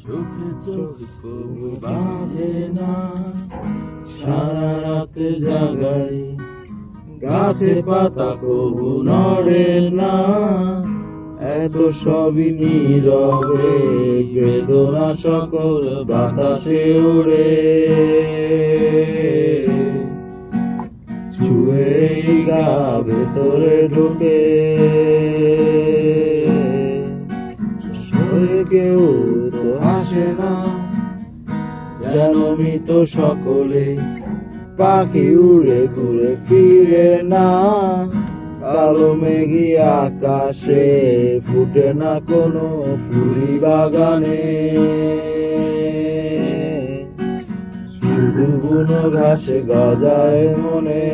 চোখে চোখ কবু বাঁধে না, সারা রাত জাগাই গাছে পাতা কবু নড়ে না, এত সবই নীরবে বেদনা সকল বাতাসে ওড়ে, ছুঁয়ে গা ভেতরে ঢোকে, সরে কেউ তো আসে না, যেন মৃত সকলে পাখি উড়ে ঘুরে ফিরে না, কালো মেঘি আকাশে ফুটে না কোনো ফুলি বাগানে, শুধু বুনো ঘাসে গজায় মনে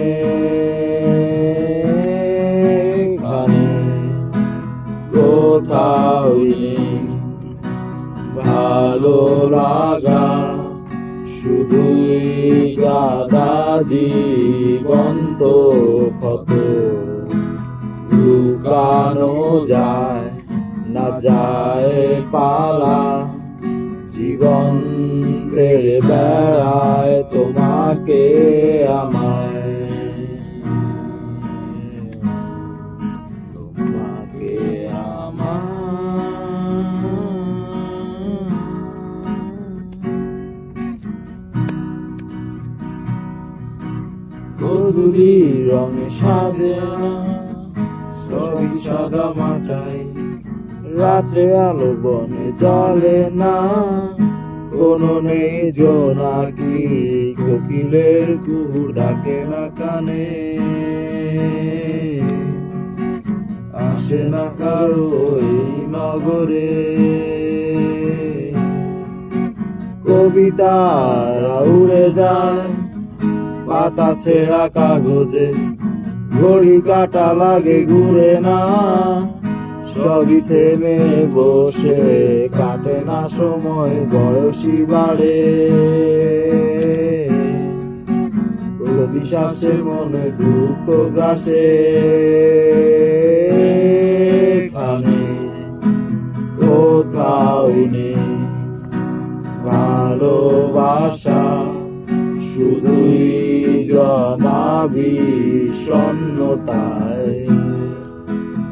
খানে, কোথাও নেই ভালো লাগা, শুধুই গাদা জীবন্ত ক্ষত, লুকানো যায় না যায় পালা, জীবন তেড়ে বেড়ায় তোমাকে আমায়, তোমাকে গোধূলি রঙে সাজে না, সবই সাদা মাটাই, রাতে আলো বনে জ্বলে না, কোনো নেই জোনাকি, কোকিলের কুহু ডাকে না কানে, আসে না কারো এই নগরে, কবিতারা উড়ে যায় পাতা ছেঁড়া কাগজে, ঘড়ি কাটা লাগে ঘুরে না, সবই থেমে বসে কাটে না সময়, বয়সী বাড়ে, প্রতি শ্বাসে মনে দুঃখ গ্রাসে খানে, কোথাও নেই ভালোবাসা, শুধুই জনাভিষণ্ণতায়,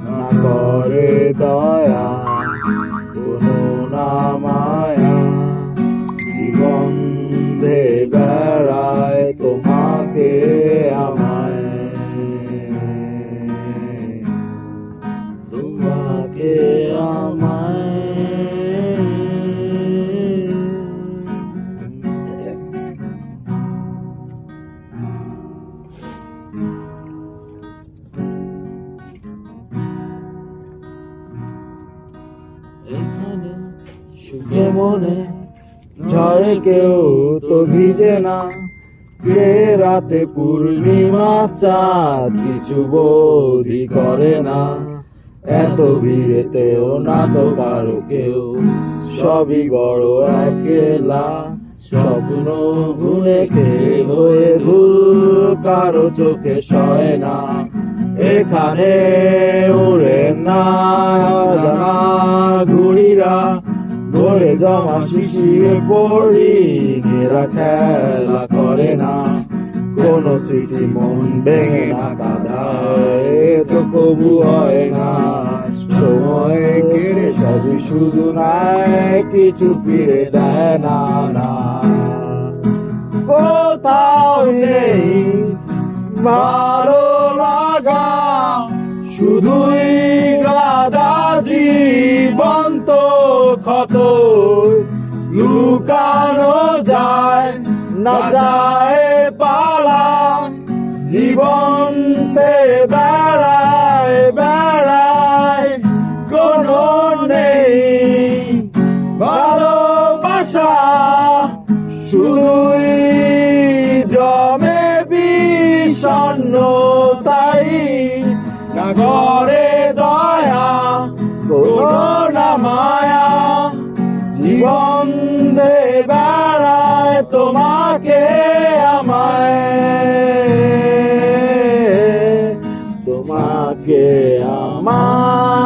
না করে দয়া কোনো না মায়া, জীবন ধে বেড়ায় তোমাকে আমায়, তোমাকে আমায়। এখানে সুখে মনে ঝড়ে কেউ তো ভিজে না, যে রাতে পূর্ণিমা চাঁদ কিছু বোধই করে না, এত ভিড়েতেও না তো কারো কেউ, সবই বড় একলা, স্বপ্ন ভুলে খেয়ে হয়ে ভুল, কারো চোখে সয় না, এখানে ওড়ে না অজানা ঘুড়িরা, ভরে জমা শিশিরে পড়ি এরা খেলা করে না, কোন স্মৃতি মন ভেঙে না কাঁদায় তো কবু হয় না, সময় কেড়ে সবই শুধু নাই, কিছু ফিরে দেয় না, না কোথাও নেই ভালো লাগা, শুধুই গাদা জীবন্ত ক্ষত, লুকানো যায় না যায় পালা, জীবন তেড়ে বেড়ায় বেড়ায়, কোনো নেই ভালোবাসা, শুধুই জমে বিষণ্ণতাই, না করে দয়া কোনো না মায়া, জীবন দে বেড়ায় তোমাকে আমায়, তোমাকে আমায়।